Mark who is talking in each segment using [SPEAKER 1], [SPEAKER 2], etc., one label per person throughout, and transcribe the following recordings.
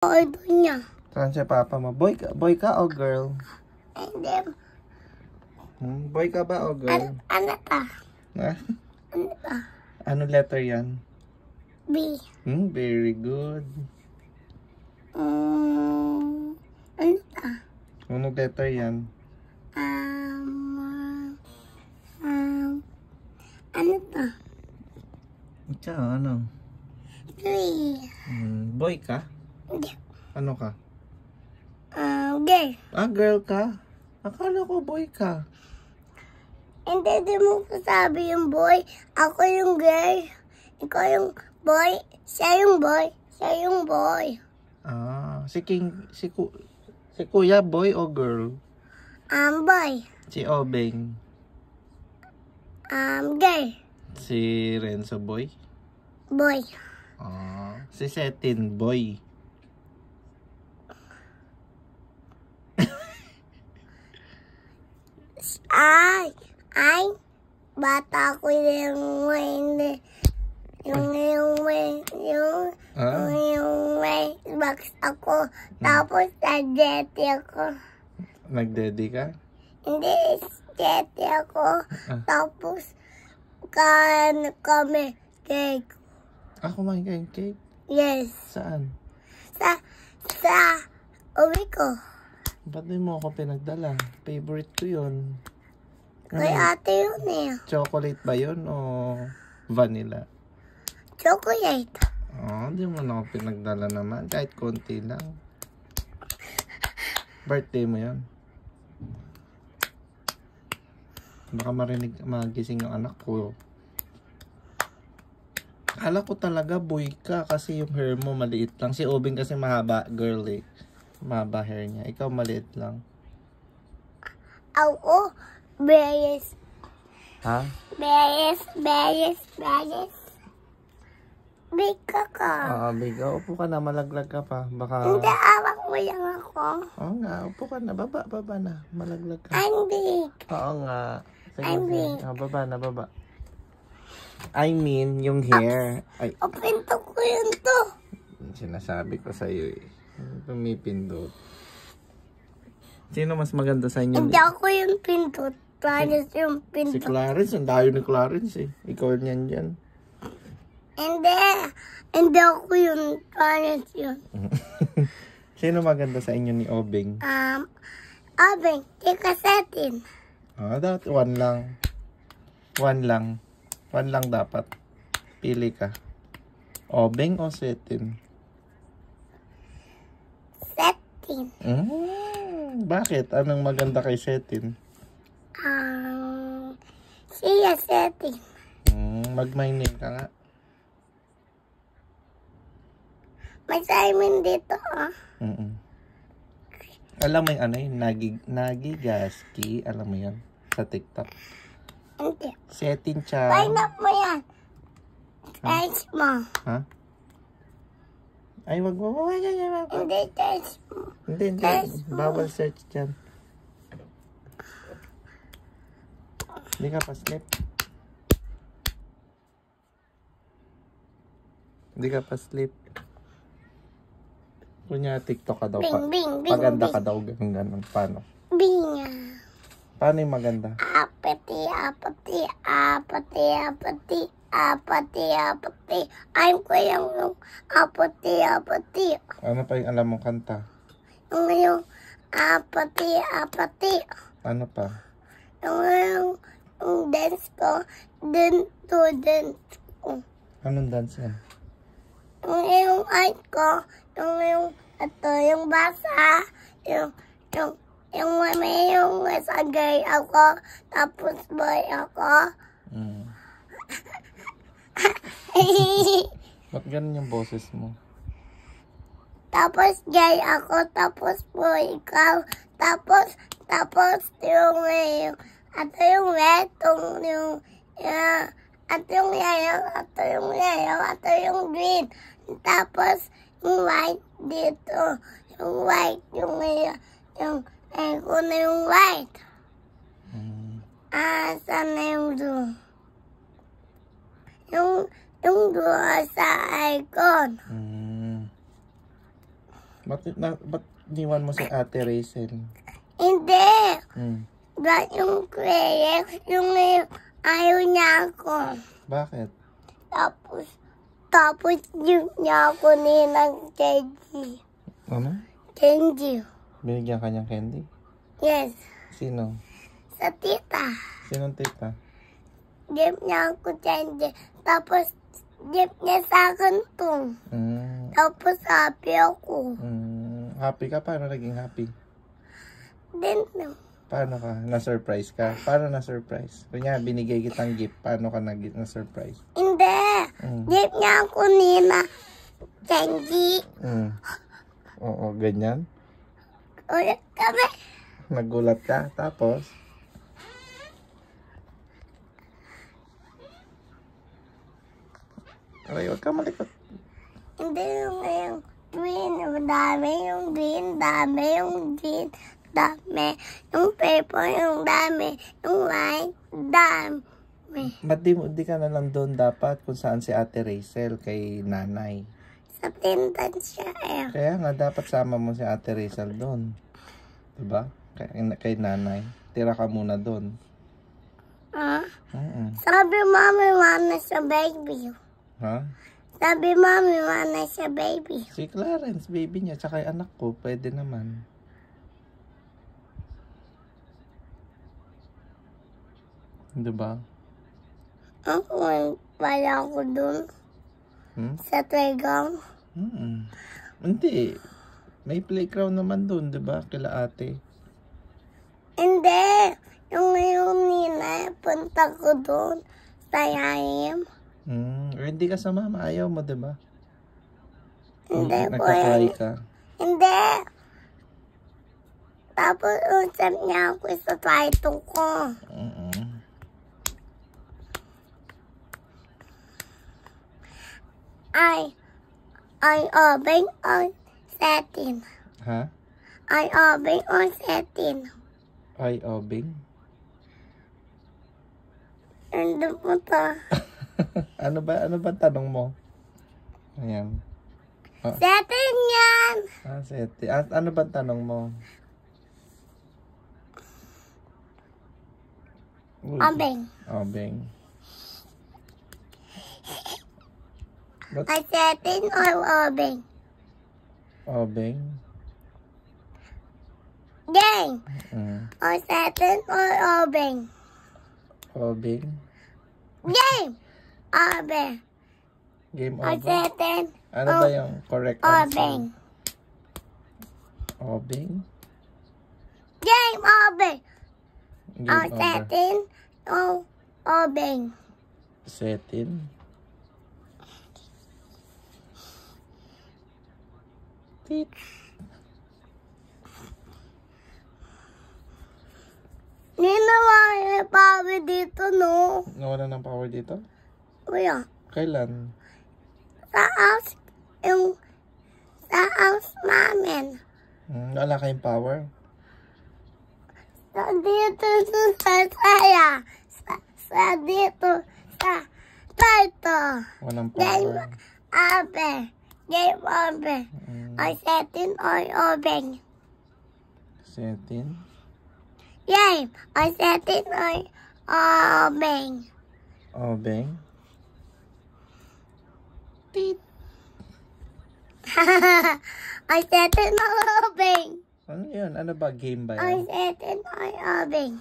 [SPEAKER 1] Idol niya.
[SPEAKER 2] Saan si papa mo? Boy ka o girl?
[SPEAKER 1] Hindi.
[SPEAKER 2] Boy ka ba o girl?
[SPEAKER 1] Ano ka?
[SPEAKER 2] Ha?
[SPEAKER 1] Ano ka?
[SPEAKER 2] Ano letter yan?
[SPEAKER 1] B.
[SPEAKER 2] Very good.
[SPEAKER 1] Ano ka?
[SPEAKER 2] Ano letter yan?
[SPEAKER 1] Ano ka?
[SPEAKER 2] Ika, ano?
[SPEAKER 1] 3.
[SPEAKER 2] Boy ka?
[SPEAKER 1] Hindi.
[SPEAKER 2] Ano ka?
[SPEAKER 1] Girl.
[SPEAKER 2] Girl ka? Akala ko boy ka.
[SPEAKER 1] Hindi, di mo sabi yung boy. Ako yung girl. Ikaw yung boy. Siya yung boy. Siya yung boy.
[SPEAKER 2] Si kuya boy o girl?
[SPEAKER 1] Boy.
[SPEAKER 2] Si Obeng?
[SPEAKER 1] Girl.
[SPEAKER 2] Si Renzo boy?
[SPEAKER 1] Boy.
[SPEAKER 2] Si Setin boy?
[SPEAKER 1] Bata ko yung box ako. Tapos nag-jetty ako.
[SPEAKER 2] Nag-daddy ka?
[SPEAKER 1] Hindi, jetty ako. Tapos kami cake.
[SPEAKER 2] Kumain ka yung cake?
[SPEAKER 1] Yes.
[SPEAKER 2] Saan?
[SPEAKER 1] Sa uwi ko.
[SPEAKER 2] Ba't di mo ako pinagdala? Favorite ko yun.
[SPEAKER 1] Kay ate yun eh.
[SPEAKER 2] Chocolate ba yun o vanilla?
[SPEAKER 1] Chocolate.
[SPEAKER 2] Di mo na ako pinagdala naman. Kahit konti lang. Birthday mo yun. Baka magising yung anak ko. Akala ko talaga boy ka kasi yung hair mo maliit lang. Si Obing kasi mahaba, girl eh. Mahaba hair niya. Ikaw maliit lang.
[SPEAKER 1] Ako, berries.
[SPEAKER 2] Ha?
[SPEAKER 1] Berries. Big ka.
[SPEAKER 2] Big. Upo ka na. Malaglag ka pa. Baka...
[SPEAKER 1] Hindi, awak mo lang ako.
[SPEAKER 2] Oo nga. Upo ka na. Baba na. Malaglag ka.
[SPEAKER 1] I'm big.
[SPEAKER 2] Oo nga. Sige,
[SPEAKER 1] I'm big.
[SPEAKER 2] Baba. I mean, yung hair. Ay,
[SPEAKER 1] Pinto ko yun to.
[SPEAKER 2] sinasabi ko sa'yo eh. Pumipindot. Sino mas maganda sa inyo?
[SPEAKER 1] Hindi ako yung pinto. Clarence yung pinto.
[SPEAKER 2] Si Clarence. Ang dayo ni Clarence eh. Ikaw niyan dyan.
[SPEAKER 1] Hindi ako yung Clarence yun.
[SPEAKER 2] Sino maganda sa inyo ni Obeng?
[SPEAKER 1] Obeng, tika Setin.
[SPEAKER 2] Dapat one lang dapat. Pili ka. Obeng o Setin?
[SPEAKER 1] Setin.
[SPEAKER 2] Bakit? Anong maganda kay Setin?
[SPEAKER 1] Siya Setin.
[SPEAKER 2] Mag-my name ka nga.
[SPEAKER 1] May Simon dito
[SPEAKER 2] Alam mo yung ano yun? Nagigaski. Alam mo yun? Sa TikTok.
[SPEAKER 1] Hindi.
[SPEAKER 2] Setin siya.
[SPEAKER 1] Sign up mo yan. Search mo.
[SPEAKER 2] Ha? Ay, wag mo.
[SPEAKER 1] Hindi, search mo.
[SPEAKER 2] Hindi. Bawal search dyan. Hindi ka pa sleep. Kunya, TikTok ka daw.
[SPEAKER 1] Bing.
[SPEAKER 2] Maganda ka daw. Ganun. Paano?
[SPEAKER 1] Binga.
[SPEAKER 2] Paano yung maganda?
[SPEAKER 1] Apati. I'm ko yung apati.
[SPEAKER 2] Ano pa yung alam mong kanta?
[SPEAKER 1] Yung apati.
[SPEAKER 2] Ano pa?
[SPEAKER 1] Yung dance ko. Dance ko.
[SPEAKER 2] Anong dance yan?
[SPEAKER 1] Yung art ko. Yung basa. Yung sagay ako. Tapos boy ako.
[SPEAKER 2] Ba't ganun yung boses mo?
[SPEAKER 1] Tapos gay ako, tapos boy ikaw, tapos yung green, tapos yung white dito, yung white, yung white. Saan na yung blue? Yung blue sa icon.
[SPEAKER 2] Ba't niwan mo si Ate Rachel?
[SPEAKER 1] Hindi.
[SPEAKER 2] Hmm.
[SPEAKER 1] Dahil yung Crex, yung ayaw niya ako.
[SPEAKER 2] Bakit?
[SPEAKER 1] Tapos yung niya ako ni ng candy.
[SPEAKER 2] Ano?
[SPEAKER 1] Candy.
[SPEAKER 2] Binigyan kanyang candy?
[SPEAKER 1] Yes.
[SPEAKER 2] Sino?
[SPEAKER 1] Sa tita.
[SPEAKER 2] Sinong tita?
[SPEAKER 1] Give niya ako candy. Tapos, give niya sa akin to. Tapos, happy ako.
[SPEAKER 2] Happy ka? Paano naging happy?
[SPEAKER 1] Then,
[SPEAKER 2] Paano ka? Na-surprise ka? Paano na-surprise? Kunya, binigay kitang gift. Paano ka na-surprise?
[SPEAKER 1] Hindi. Give niya ako nina candy.
[SPEAKER 2] Oo, ganyan.
[SPEAKER 1] Ulit kami.
[SPEAKER 2] Nagulat ka. Tapos? Aray, huwag ka malikot.
[SPEAKER 1] Hindi yung green. Dami yung green. Dami yung green. Dami. Yung purple, yung dami. Yung white, dami.
[SPEAKER 2] Ba't di ka na lang doon dapat kung saan si Ate Rachel kay nanay?
[SPEAKER 1] Sa tindan siya eh.
[SPEAKER 2] Kaya nga dapat sama mo si Ate Rachel doon. Diba? Kay nanay. Tira ka muna doon.
[SPEAKER 1] Sabi mami, mana siya baby.
[SPEAKER 2] Ha?
[SPEAKER 1] Sabi mami, mana siya baby.
[SPEAKER 2] Si Clarence, baby niya, tsaka yung anak ko, pwede naman. Diba?
[SPEAKER 1] Ako, pala ako dun. Sa playground.
[SPEAKER 2] Hindi. May playground naman dun, diba? Kila ate.
[SPEAKER 1] Hindi. Yung nina, punta ko dun. Sa yayim.
[SPEAKER 2] Hindi ka sa mama. Ayaw mo, diba?
[SPEAKER 1] Hindi po.
[SPEAKER 2] Nagkakry ka.
[SPEAKER 1] Hindi. Tapos, usap niya ako sa twaito ko. I open on setting.
[SPEAKER 2] Ha?
[SPEAKER 1] I open on setting.
[SPEAKER 2] Ay, obing?
[SPEAKER 1] Hindi po to.
[SPEAKER 2] Ano ba tanong mo? Ayan.
[SPEAKER 1] Setting yan!
[SPEAKER 2] Sete. Ano ba tanong mo?
[SPEAKER 1] Obeng.
[SPEAKER 2] Obeng.
[SPEAKER 1] I setting or obeng?
[SPEAKER 2] Obeng?
[SPEAKER 1] Game. I setting or obeng?
[SPEAKER 2] Obeng?
[SPEAKER 1] Game. Obeng.
[SPEAKER 2] Game
[SPEAKER 1] I
[SPEAKER 2] over?
[SPEAKER 1] setting.
[SPEAKER 2] Ano ba yung correct answer?
[SPEAKER 1] Obeng.
[SPEAKER 2] Obeng?
[SPEAKER 1] Game obeng.
[SPEAKER 2] Game
[SPEAKER 1] I
[SPEAKER 2] over.
[SPEAKER 1] setting or obeng?
[SPEAKER 2] Setting? Tit.
[SPEAKER 1] Ninawa yung power dito, no?
[SPEAKER 2] Nawala ng power dito?
[SPEAKER 1] Kuya.
[SPEAKER 2] Kailan?
[SPEAKER 1] Sa house namin.
[SPEAKER 2] Wala kayong power?
[SPEAKER 1] Sa dito sa saya. Sa dito sa dito.
[SPEAKER 2] Walang
[SPEAKER 1] Game
[SPEAKER 2] power.
[SPEAKER 1] over. Game over. I setting or obeng.
[SPEAKER 2] Setting?
[SPEAKER 1] Game. I setting or obeng.
[SPEAKER 2] Obeng?
[SPEAKER 1] Tit. I setting or obeng.
[SPEAKER 2] Ano yun? Ano ba? Game ba
[SPEAKER 1] I
[SPEAKER 2] yan?
[SPEAKER 1] setting or obeng.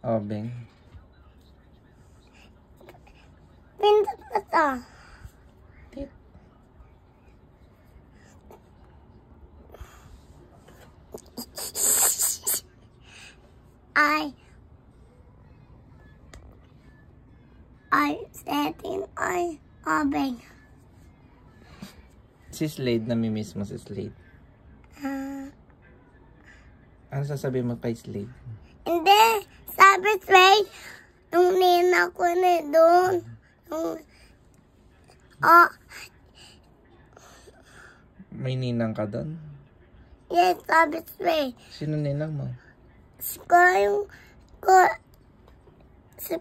[SPEAKER 2] Obeng?
[SPEAKER 1] Pindot na to.
[SPEAKER 2] Tit.
[SPEAKER 1] I setting or obeng.
[SPEAKER 2] Si Slade, namimiss mo si Slade. Ano sasabihin mo kay Slade?
[SPEAKER 1] Hindi. Sabi Slade, yung nina ko na doon.
[SPEAKER 2] May ninang ka doon?
[SPEAKER 1] Yes, sabi Slade.
[SPEAKER 2] Sino ninang mo?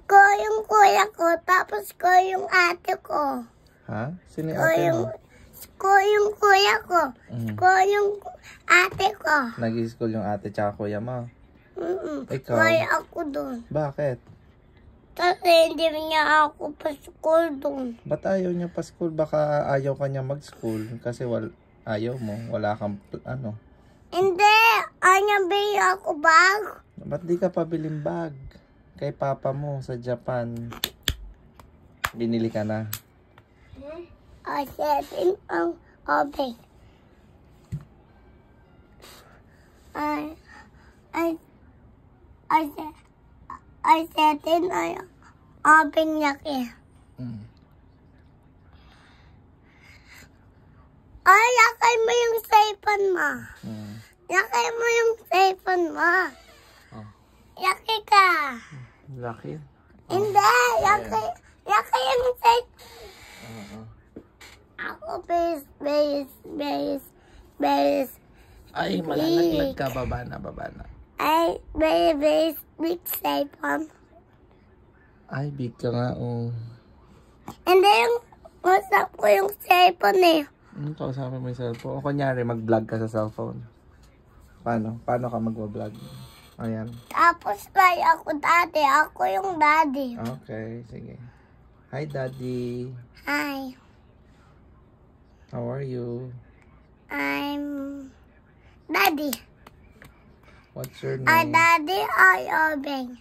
[SPEAKER 1] ko yung kuya ko, tapos ko yung ate ko.
[SPEAKER 2] Ha? Sino yung
[SPEAKER 1] Ko
[SPEAKER 2] ate
[SPEAKER 1] yung
[SPEAKER 2] mo?
[SPEAKER 1] School yung kuya ko. School yung ate ko.
[SPEAKER 2] Nag-i-school yung ate tsaka kuya mo. Ikaw?
[SPEAKER 1] Wala ako doon.
[SPEAKER 2] Bakit?
[SPEAKER 1] Kasi hindi niya ako pa school doon.
[SPEAKER 2] Ba't ayaw niya pa school? Baka ayaw ka niya mag-school kasi ayaw mo. Wala kang ano.
[SPEAKER 1] Hindi. Ayaw bili ako bag.
[SPEAKER 2] Ba't di ka pabiling bag? Kay papa mo sa Japan. Binili ka na.
[SPEAKER 1] Setting ang oven. I setting ang oven niya kaya. Ay, lakay mo yung cellphone mo. Lakay mo yung cellphone mo. Laki ka.
[SPEAKER 2] Laki?
[SPEAKER 1] Hindi, laki yung cellphone. Ako, base.
[SPEAKER 2] Ay, malalaglag ka. Baba na.
[SPEAKER 1] Ay, big cellphone.
[SPEAKER 2] Ay, big ka nga, oh.
[SPEAKER 1] Hindi yung WhatsApp ko yung cellphone eh.
[SPEAKER 2] Kausapin mo yung cellphone. O kunyari, mag-vlog ka sa cellphone. Paano? Paano ka mag-vlog? Ayan.
[SPEAKER 1] Tapos kay ako dati, ako yung daddy.
[SPEAKER 2] Okay, sige. Hi, Daddy.
[SPEAKER 1] Hi,
[SPEAKER 2] How are you?
[SPEAKER 1] I'm daddy.
[SPEAKER 2] What's your
[SPEAKER 1] Ay,
[SPEAKER 2] name?
[SPEAKER 1] daddy, ay obeng.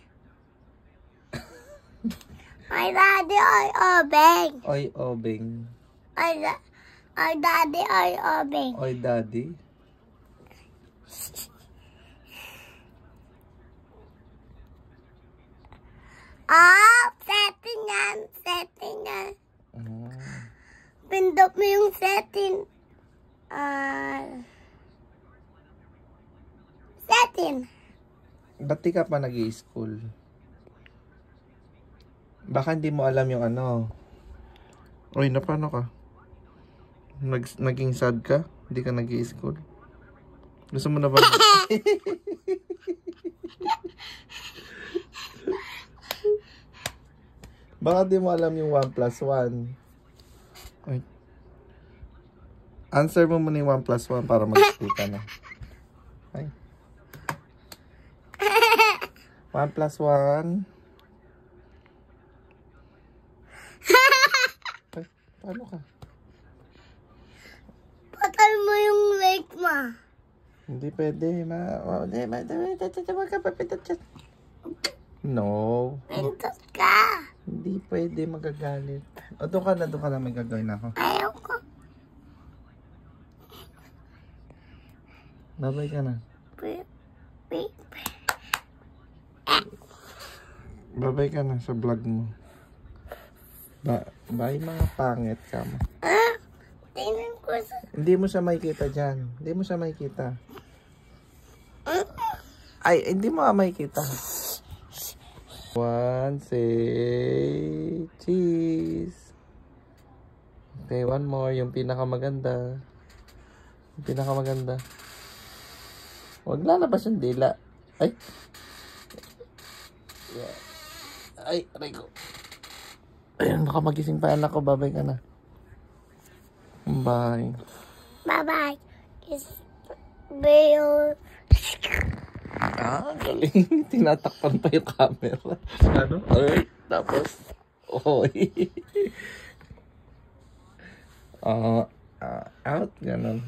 [SPEAKER 1] Ay, daddy, ay obeng.
[SPEAKER 2] Oy, Obing.
[SPEAKER 1] Ay, daddy, ay obeng.
[SPEAKER 2] Oy, Daddy.
[SPEAKER 1] Setting yan.
[SPEAKER 2] Oh.
[SPEAKER 1] Pindot mo yung setting. Setting.
[SPEAKER 2] Ba't di ka pa nag-i-school? Baka hindi mo alam yung ano. Oy, paano ka? Naging sad ka? Hindi ka nag-i-school? Gusto mo na ba? Baka di mo alam yung 1 plus 1. Oy. Answer mo muna yung 1 plus 1 para mag-school ka na. Ay. 1 plus 1. Ay, paano ka?
[SPEAKER 1] Patay mo yung leg mo.
[SPEAKER 2] Hindi pwede. No.
[SPEAKER 1] Pindot ka.
[SPEAKER 2] Hindi pwede, magagalit. O, doon ka na, may gagawin ako.
[SPEAKER 1] Ayaw ko.
[SPEAKER 2] Babay ka na. Babay ka na sa vlog mo. Bye mga pangit ka mo.
[SPEAKER 1] Tingnan ko sa...
[SPEAKER 2] Hindi mo siya makikita dyan. Hindi mo siya makikita. Ay, hindi mo makikita. 1, say cheese. Okay, one more. Yung pinakamaganda. Huwag lalabas yung dila. Ay. Ay, aray ko. Ayun, baka magising pa anak ko. Babay ka na. Bye.
[SPEAKER 1] Bye-bye. Kiss. Bill.
[SPEAKER 2] Galing. Tinatakpan pa yung camera. Ano? Ay, tapos. Oy. Out. Ganon.